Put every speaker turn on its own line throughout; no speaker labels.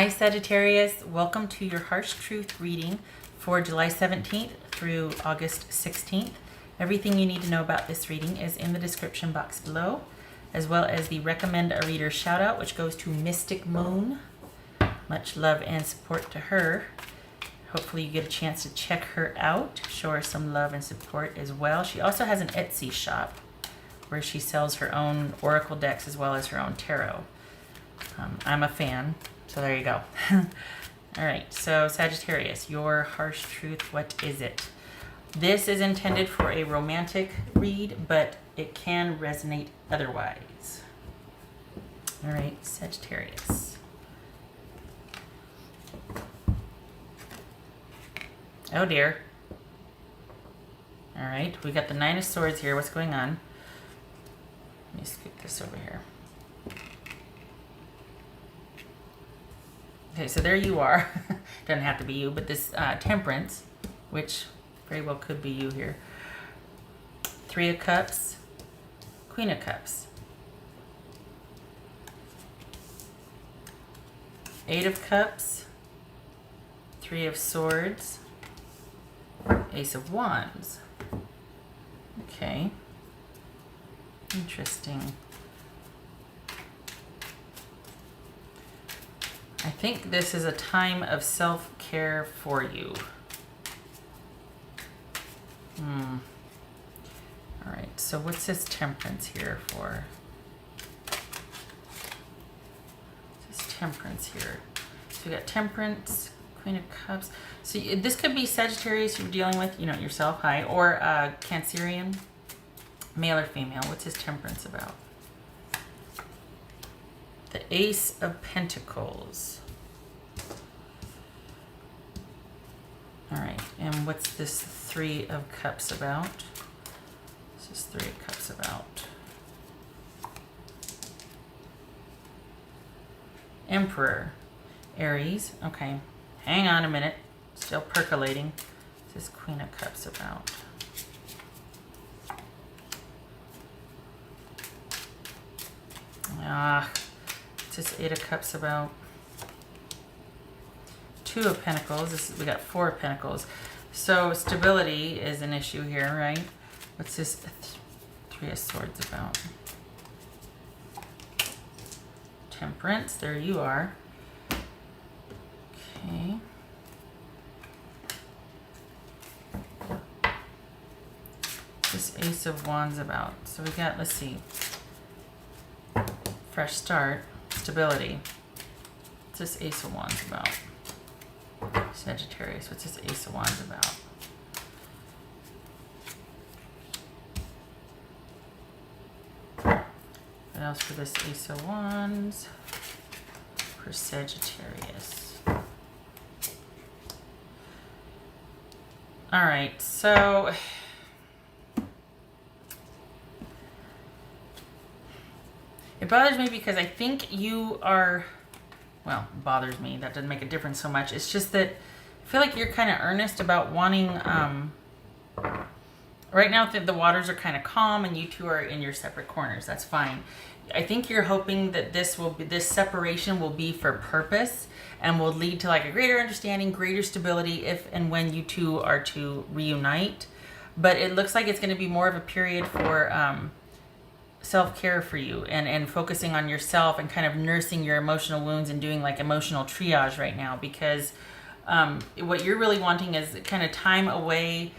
Hi Sagittarius, welcome to your Harsh Truth reading for July 17th through August 16th. Everything you need to know about this reading is in the description box below, as well as the recommend a reader shout out, which goes to Mystic Moon. Much love and support to her. Hopefully you get a chance to check her out, show her some love and support as well. She also has an Etsy shop where she sells her own oracle decks as well as her own tarot. I'm a fan. So there you go. All right, so Sagittarius, your harsh truth, what is it? This is intended for a romantic read, but it can resonate otherwise. All right, Sagittarius. Oh dear. All right, we got the Nine of Swords here. What's going on? Let me scoot this over here. Okay, so there you are. Doesn't have to be you, but this Temperance, which very well could be you here. Three of Cups, Queen of Cups. Eight of Cups, Three of Swords, Ace of Wands. Okay. Interesting. I think this is a time of self-care for you. All right, so what's this Temperance here for? What's this Temperance here? So we got Temperance, Queen of Cups. So this could be Sagittarius you're dealing with, you know, yourself, hi, or Cancerian, male or female. What's his Temperance about? The Ace of Pentacles. All right, and what's this Three of Cups about? What's this Three of Cups about? Emperor, Aries. Okay, hang on a minute. Still percolating. What's this Queen of Cups about? What's this Eight of Cups about? Two of Pentacles. We got Four of Pentacles. So stability is an issue here, right? What's this Three of Swords about? Temperance. There you are. Okay. This Ace of Wands about. So we got, let's see. Fresh start. Stability. What's this Ace of Wands about? Sagittarius, what's this Ace of Wands about? What else for this Ace of Wands for Sagittarius? All right, so it bothers me because I think you are, well, bothers me. That doesn't make a difference so much. It's just that I feel like you're kind of earnest about wanting, right now the waters are kind of calm and you two are in your separate corners. That's fine. I think you're hoping that this separation will be for purpose and will lead to like a greater understanding, greater stability if and when you two are to reunite. But it looks like it's going to be more of a period for self-care for you and focusing on yourself and kind of nursing your emotional wounds and doing like emotional triage right now, because what you're really wanting is kind of time away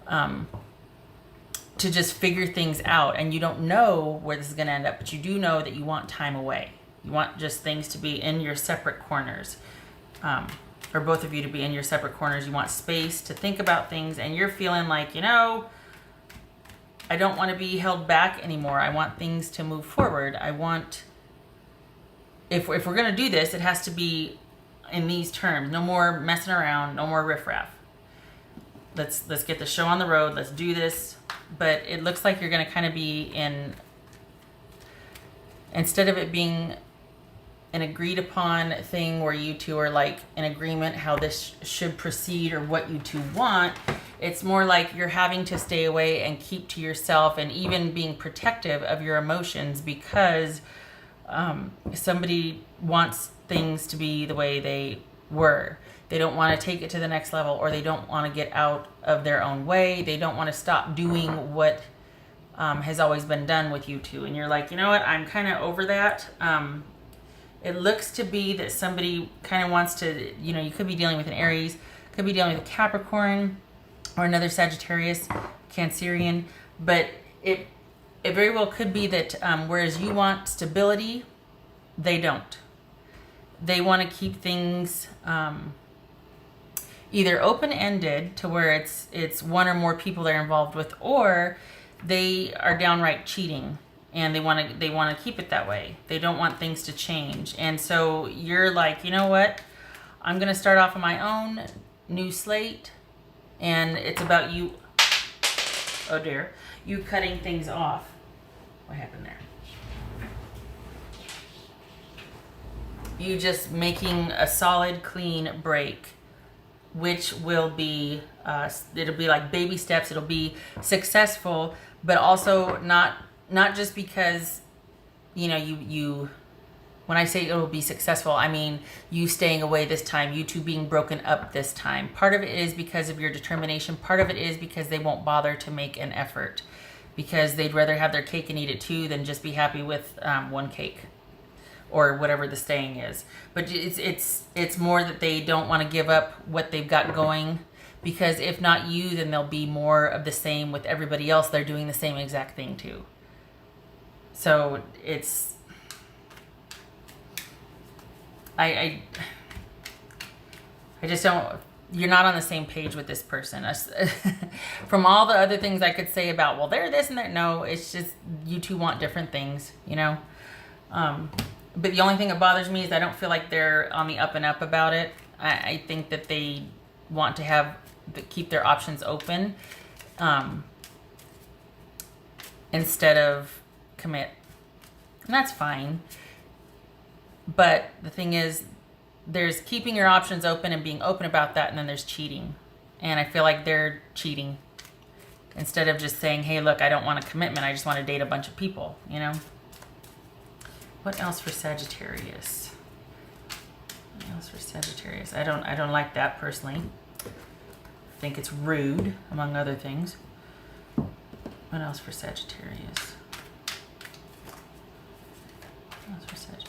to just figure things out, and you don't know where this is going to end up, but you do know that you want time away. You want just things to be in your separate corners, or both of you to be in your separate corners. You want space to think about things, and you're feeling like, you know, I don't want to be held back anymore. I want things to move forward. I want, if we're going to do this, it has to be in these terms. No more messing around, no more riffraff. Let's get the show on the road. Let's do this. But it looks like you're going to kind of be in, instead of it being an agreed upon thing where you two are like in agreement how this should proceed or what you two want, it's more like you're having to stay away and keep to yourself and even being protective of your emotions because Somebody wants things to be the way they were. They don't want to take it to the next level, or they don't want to get out of their own way. They don't want to stop doing what has always been done with you two. And you're like, you know what? I'm kind of over that. It looks to be that somebody kind of wants to, you could be dealing with an Aries, could be dealing with a Capricorn, or another Sagittarius, Cancerian. But it very well could be that whereas you want stability, they don't. They want to keep things either open-ended to where it's one or more people they're involved with, or they are downright cheating and they want to keep it that way. They don't want things to change. And so you're like, you know what? I'm going to start off on my own new slate, and it's about you. Oh dear. You cutting things off. What happened there? You just making a solid, clean break, which will be, it'll be like baby steps. It'll be successful, but also not just because, you, when I say it'll be successful, I mean you staying away this time, you two being broken up this time. Part of it is because of your determination. Part of it is because they won't bother to make an effort, because they'd rather have their cake and eat it too than just be happy with one cake, or whatever the saying is. But it's more that they don't want to give up what they've got going, because if not you, then there'll be more of the same with everybody else. They're doing the same exact thing too. So it's, I just don't, you're not on the same page with this person. From all the other things I could say about, well, they're this and that. No, it's just you two want different things, But the only thing that bothers me is I don't feel like they're on the up and up about it. I think that they want to keep their options open instead of commit. And that's fine. But the thing is, there's keeping your options open and being open about that, and then there's cheating. And I feel like they're cheating instead of just saying, hey, look, I don't want a commitment. I just want to date a bunch of people, What else for Sagittarius? What else for Sagittarius? I don't like that personally. I think it's rude, among other things. What else for Sagittarius? What else for Sagittarius?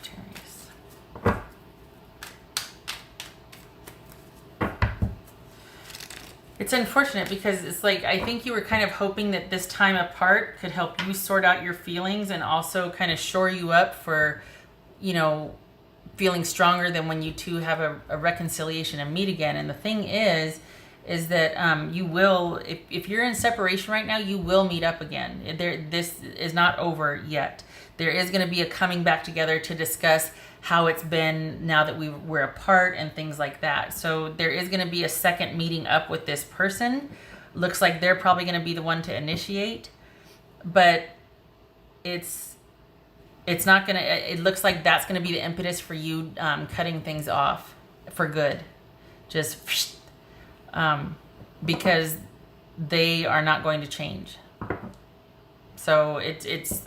It's unfortunate because it's like, I think you were kind of hoping that this time apart could help you sort out your feelings and also kind of shore you up for, feeling stronger than when you two have a reconciliation and meet again. And the thing is that you will, if you're in separation right now, you will meet up again. This is not over yet. There is going to be a coming back together to discuss how it's been now that we're apart and things like that. So there is going to be a second meeting up with this person. Looks like they're probably going to be the one to initiate, but it's not going to, it looks like that's going to be the impetus for you cutting things off for good. Just because they are not going to change. So it's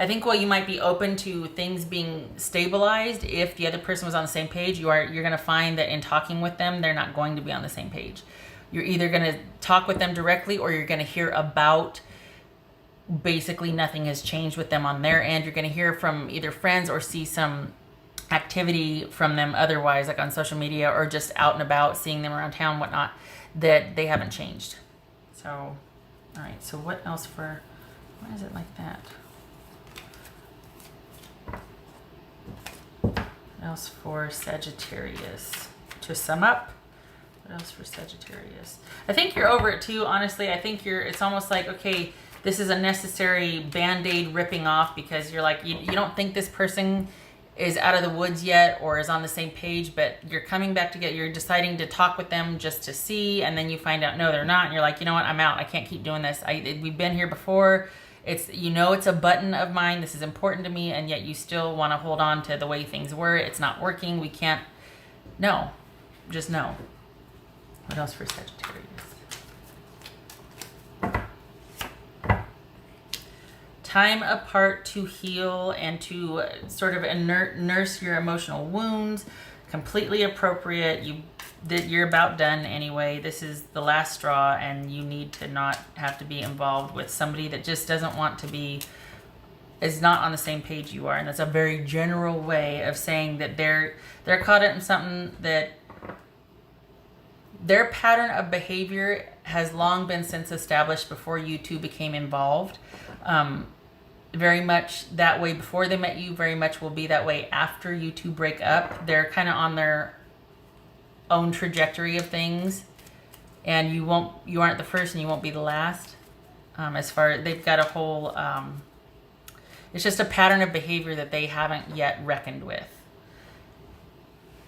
I think while you might be open to things being stabilized, if the other person was on the same page, you're going to find that in talking with them, they're not going to be on the same page. You're either going to talk with them directly, or you're going to hear about basically nothing has changed with them on their end. You're going to hear from either friends or see some activity from them otherwise, like on social media or just out and about, seeing them around town, whatnot, that they haven't changed. So, all right. So what else for, why is it like that? What else for Sagittarius? To sum up, what else for Sagittarius? I think you're over it too, honestly. I think it's almost like, okay, this is a necessary Band-Aid ripping off, because you're like, you don't think this person is out of the woods yet or is on the same page, but you're coming back together. You're deciding to talk with them just to see, and then you find out, no, they're not. And you're like, you know what? I'm out. I can't keep doing this. We've been here before. It's, it's a button of mine. This is important to me. And yet you still want to hold on to the way things were. It's not working. We can't. No, just no. What else for Sagittarius? time apart to heal and to sort of nurse your emotional wounds. Completely appropriate. You're about done anyway. This is the last straw, and you need to not have to be involved with somebody that just doesn't want to be, is not on the same page you are. And that's a very general way of saying that they're caught up in something that their pattern of behavior has long been since established before you two became involved. Very much that way before they met you, very much will be that way after you two break up. They're kind of on their own trajectory of things, and you aren't the first and you won't be the last. As far as they've got a whole, it's just a pattern of behavior that they haven't yet reckoned with,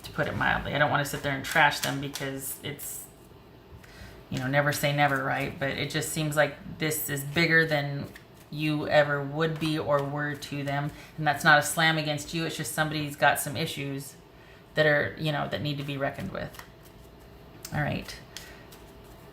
to put it mildly. I don't want to sit there and trash them because it's, never say never, right? But it just seems like this is bigger than you ever would be or were to them. And that's not a slam against you. It's just somebody's got some issues that are, that need to be reckoned with. All right.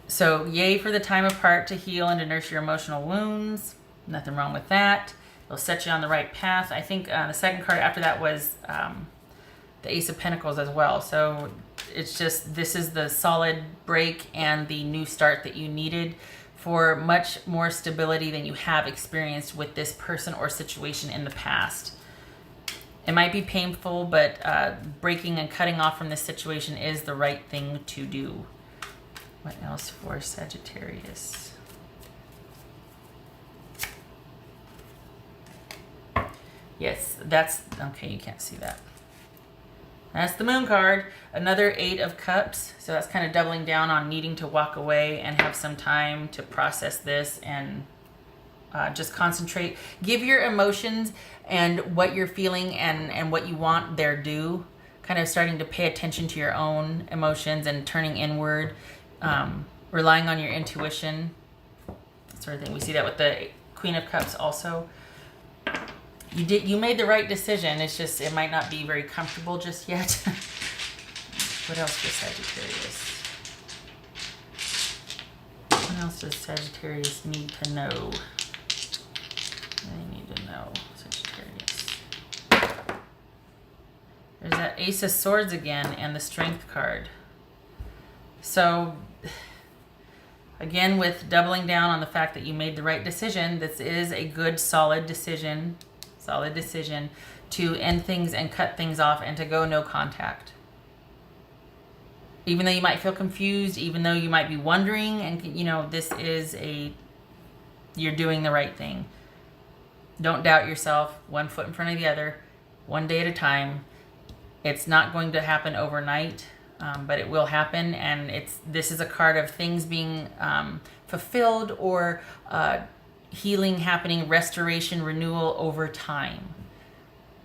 So yay for the time apart to heal and to nurse your emotional wounds. Nothing wrong with that. It'll set you on the right path. I think the second card after that was the Ace of Pentacles as well. So it's just, this is the solid break and the new start that you needed for much more stability than you have experienced with this person or situation in the past. It might be painful, but breaking and cutting off from this situation is the right thing to do. What else for Sagittarius? Yes, that's, okay, you can't see that. That's the Moon card. Another 8 of Cups. So that's kind of doubling down on needing to walk away and have some time to process this and just concentrate. Give your emotions and what you're feeling and what you want their due. Kind of starting to pay attention to your own emotions and turning inward. Relying on your intuition. That sort of thing. We see that with the Queen of Cups also. You made the right decision. It's just, it might not be very comfortable just yet. What else for Sagittarius? What else does Sagittarius need to know? They need to know, Sagittarius. There's that Ace of Swords again and the Strength card. So, again, with doubling down on the fact that you made the right decision, this is a good, solid decision to end things and cut things off and to go no contact. Even though you might feel confused, even though you might be wondering, and this is you're doing the right thing. Don't doubt yourself. One foot in front of the other, one day at a time. It's not going to happen overnight, but it will happen. And this is a card of things being fulfilled or healing happening, restoration, renewal over time.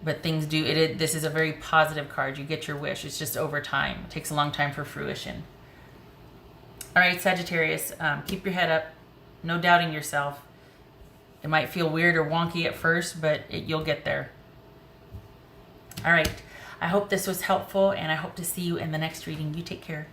But things do, this is a very positive card. You get your wish. It's just over time. It takes a long time for fruition. All right, Sagittarius, keep your head up. No doubting yourself. It might feel weird or wonky at first, but you'll get there. All right. I hope this was helpful, and I hope to see you in the next reading. You take care.